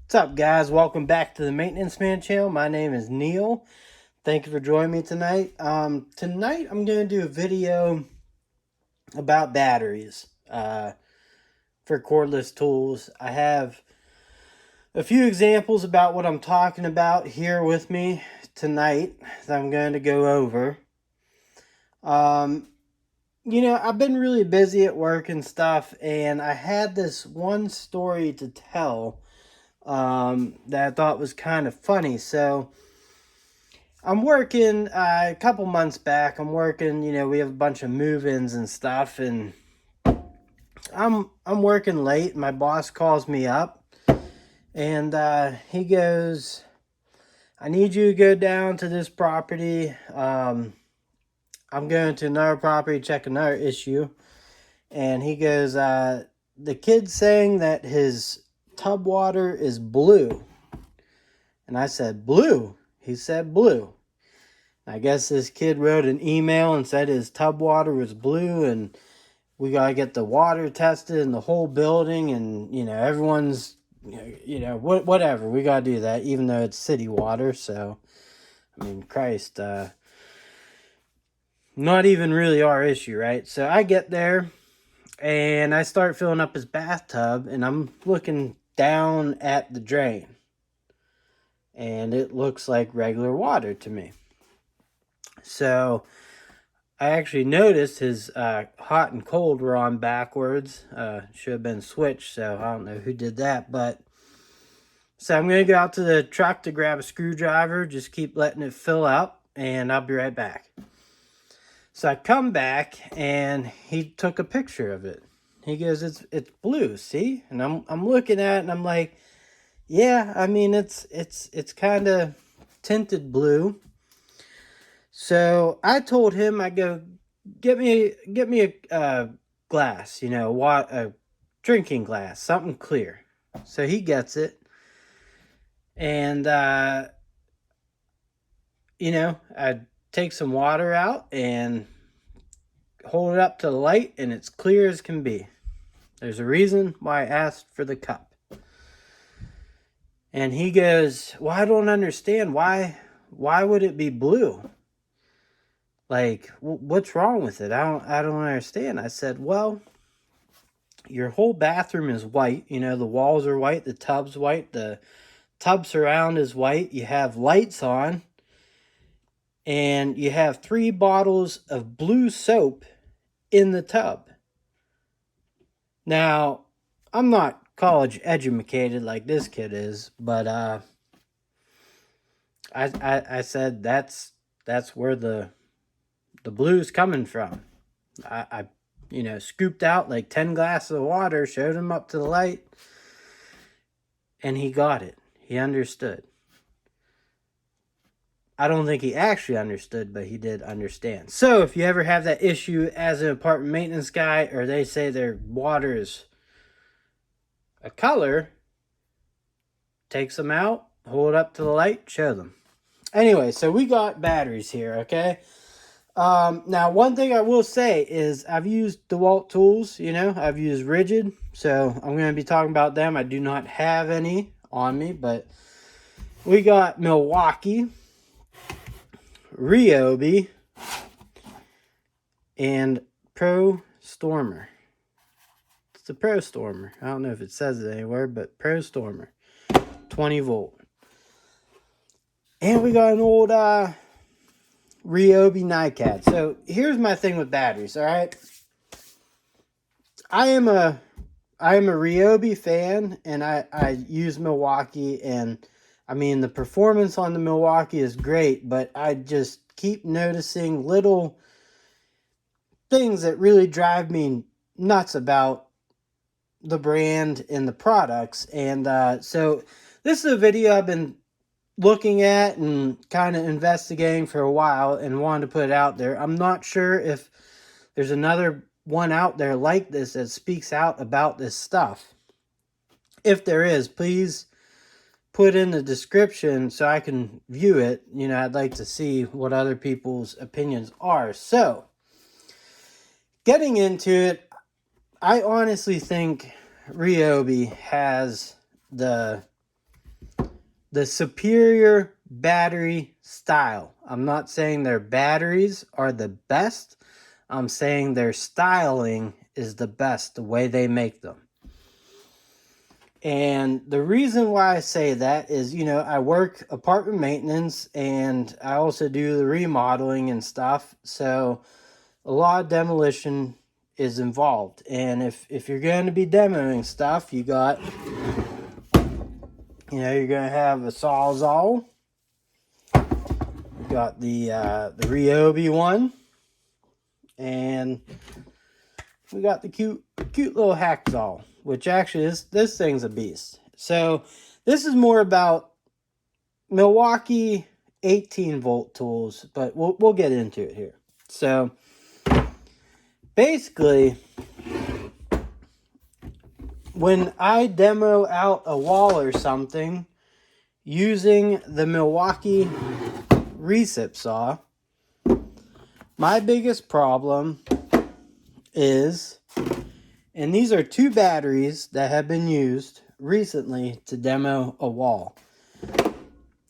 What's up, guys? Welcome back to the Maintenance Man channel. My name is Neil. Thank you for joining me tonight. Tonight I'm going to do a video about batteries for cordless tools. I have a few examples about what I'm talking about here with me tonight that I'm going to go over. I've been really busy at work and stuff, and I had this one story to tell that I thought was kind of funny. So I'm working a couple months back. I'm working, we have a bunch of move-ins and stuff, and I'm working late. My boss calls me up, and he goes, "I need you to go down to this property. I'm going to another property, check another issue." And he goes, "The kid's saying that his tub water is blue." And I said, "Blue?" He said, "Blue." I guess this kid wrote an email and said his tub water was blue, and we got to get the water tested in the whole building, and, everyone's, whatever. We got to do that, even though it's city water. So, I mean, Christ, not even really our issue, right? So I get there, and I start filling up his bathtub, and I'm looking down at the drain, and it looks like regular water to me. So I actually noticed his hot and cold were on backwards. Should have been switched, so I don't know who did that. But so I'm going to go out to the truck to grab a screwdriver, just keep letting it fill up, and I'll be right back. So I come back, and he took a picture of it. He goes, it's blue, see? And I'm looking at it, and I'm like, yeah, I mean, it's kind of tinted blue. So I told him, I go, get me a glass, a drinking glass, something clear. So he gets it, and I take some water out and hold it up to the light, and it's clear as can be. There's a reason why I asked for the cup. And he goes, "Well, I don't understand. Why would it be blue? Like, what's wrong with it? I don't understand." I said, "Well, your whole bathroom is white. The walls are white, the tub's white, the tub surround is white. You have lights on, and you have 3 bottles of blue soap in the tub." Now, I'm not college educated like this kid is, but I said that's where the blue's coming from. I scooped out like 10 glasses of water, showed him up to the light, and he got it. He understood. I don't think he actually understood, but he did understand. So if you ever have that issue as an apartment maintenance guy, or they say their water is a color, take some out, hold it up to the light, show them. Anyway, so we got batteries here, okay? Now, one thing I will say is I've used DeWalt tools, I've used Rigid, so I'm going to be talking about them. I do not have any on me, but we got Milwaukee, Ryobi, and Pro Stormer. It's the Pro Stormer. I don't know if it says it anywhere, but Pro Stormer, 20 volt. And we got an old Ryobi NiCad. So here's my thing with batteries, all right? I am a Ryobi fan, and I use Milwaukee, and I mean the performance on the Milwaukee is great, but I just keep noticing little things that really drive me nuts about the brand and the products. And so this is a video I've been looking at and kind of investigating for a while and wanted to put it out there. I'm not sure if there's another one out there like this that speaks out about this stuff. If there is, please put in the description so I can view it. I'd like to see what other people's opinions are. So, getting into it, I honestly think Ryobi has the the superior battery style. I'm not saying their batteries are the best. I'm saying their styling is the best, the way they make them. And the reason why I say that is, I work apartment maintenance and I also do the remodeling and stuff. So a lot of demolition is involved. And if you're going to be demoing stuff, you're going to have a Sawzall. You got the Ryobi one. And we got the cute little Hacksaw, which actually this thing's a beast. So this is more about Milwaukee 18 volt tools, but we'll get into it here. So basically, when I demo out a wall or something using the Milwaukee recip saw, my biggest problem is, and these are 2 batteries that have been used recently to demo a wall.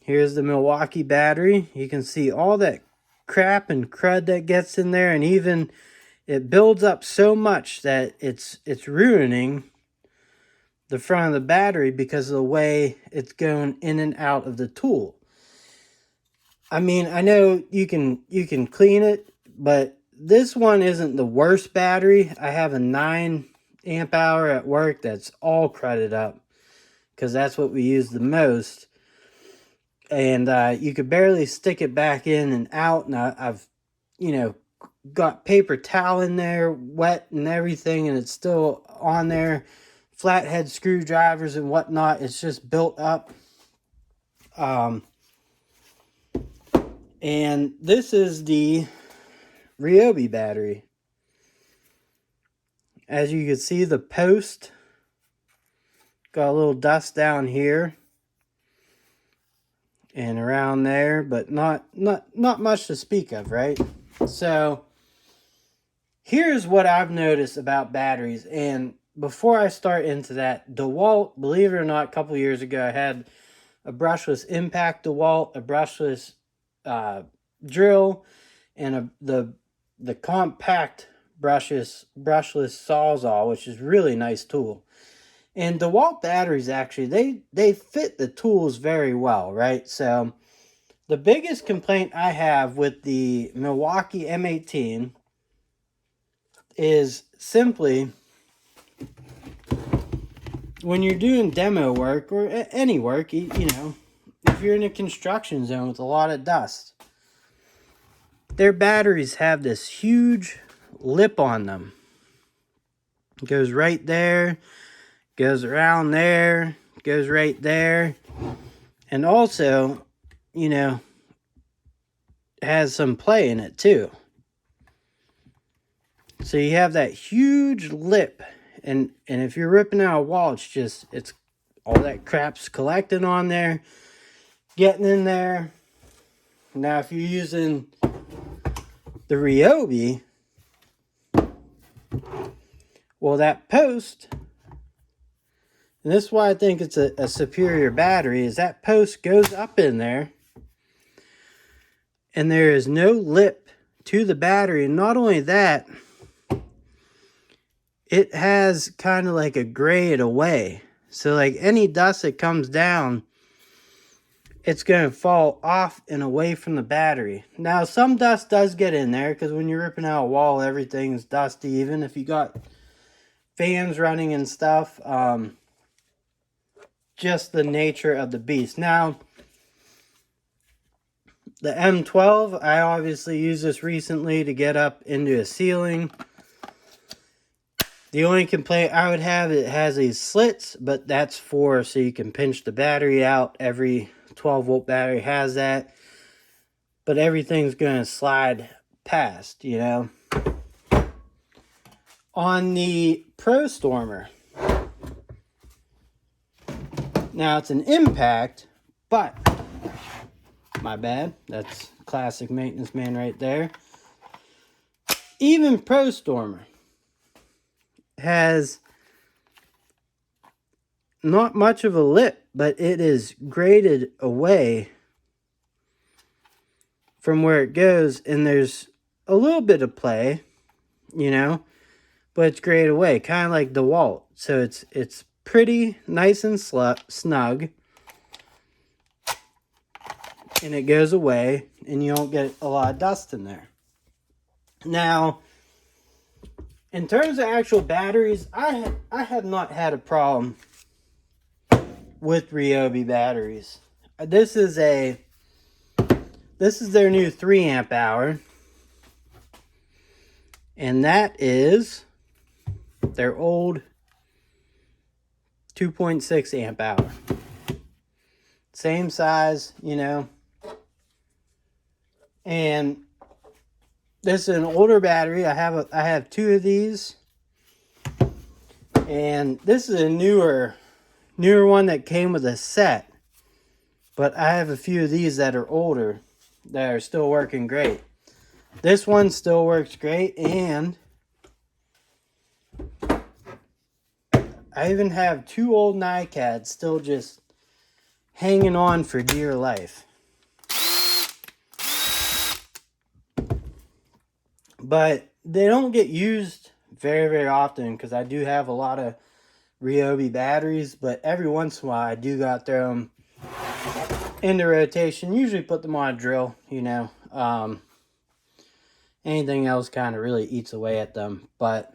Here's the Milwaukee battery. You can see all that crap and crud that gets in there, and even it builds up so much that it's ruining the front of the battery because of the way it's going in and out of the tool. I mean, I know you can clean it, but this one isn't the worst battery. I have a 9 amp hour at work that's all crudded up because that's what we use the most. And you could barely stick it back in and out. And I've, got paper towel in there, wet and everything, and it's still on there. Flathead screwdrivers and whatnot. It's just built up. And this is the Ryobi battery. As you can see, the post got a little dust down here and around there, but not much to speak of, right? So here's what I've noticed about batteries. And before I start into that, DeWalt, believe it or not, a couple years ago I had a brushless impact DeWalt, a brushless drill, and the compact brushless Sawzall, which is really nice tool. And DeWalt batteries, actually, they fit the tools very well, right? So the biggest complaint I have with the Milwaukee M18 is simply when you're doing demo work or any work, if you're in a construction zone with a lot of dust, their batteries have this huge lip on them. It goes right there, goes around there, goes right there, and also, has some play in it too. So you have that huge lip, and if you're ripping out a wall, it's all that crap's collecting on there, getting in there. Now, if you're using the Ryobi, well, that post, and this is why I think it's a superior battery, is that post goes up in there, and there is no lip to the battery. And not only that, it has kind of like a grade away. So like any dust that comes down, it's going to fall off and away from the battery. Now, some dust does get in there because when you're ripping out a wall, everything's dusty, even if you got fans running and stuff. Just the nature of the beast. Now, the M12, I obviously used this recently to get up into a ceiling. The only complaint I would have, it has these slits, but that's so you can pinch the battery out. Every 12 volt battery has that. But everything's going to slide past, On the Pro Stormer, now it's an impact, but, my bad, that's classic maintenance man right there. Even Pro Stormer has not much of a lip, but it is graded away from where it goes, and there's a little bit of play, you know, but it's graded away, kind of like DeWalt. So it's pretty nice and snug, and it goes away, and you don't get a lot of dust in there. Now, in terms of actual batteries, I have not had a problem with Ryobi batteries. This is their new 3 amp hour, and that is their old 2.6 amp hour. Same size, you know. And this is an older battery. I have 2 of these, and this is a newer one that came with a set. But I have a few of these that are older that are still working great. This one still works great, and I even have 2 old NiCads still just hanging on for dear life. But they don't get used very, very often because I do have a lot of Ryobi batteries. But every once in a while, I do got throw them into rotation. Usually put them on a drill, you know. Anything else kind of really eats away at them. But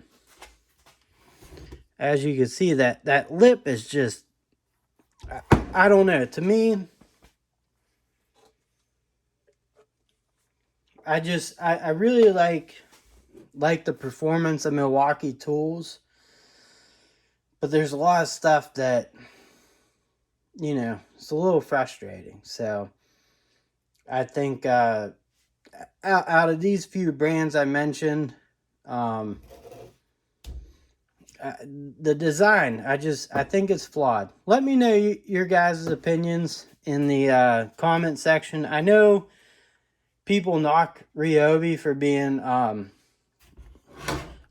as you can see, that lip is just, I don't know. To me, I really like the performance of Milwaukee tools. But there's a lot of stuff that, you know, it's a little frustrating. So I think out of these few brands I mentioned, the design, I think it's flawed. Let me know your guys' opinions in the comment section. I know people knock Ryobi for being a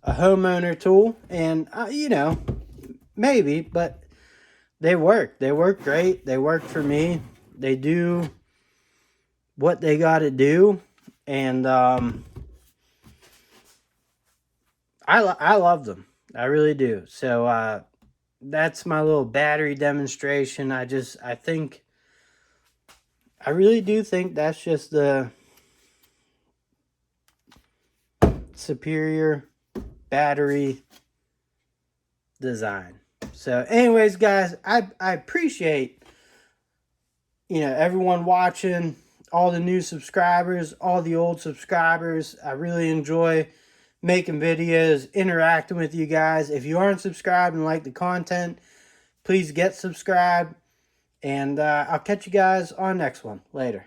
homeowner tool, and you know, maybe, but they work. They work great. They work for me. They do what they got to do, and I love them. I really do. So that's my little battery demonstration. I really do think that's just the superior battery design. So anyways, guys, I appreciate, you know, everyone watching, all the new subscribers, all the old subscribers. I really enjoy making videos, interacting with you guys. If you aren't subscribed and like the content, please get subscribed. And I'll catch you guys on the next one. Later.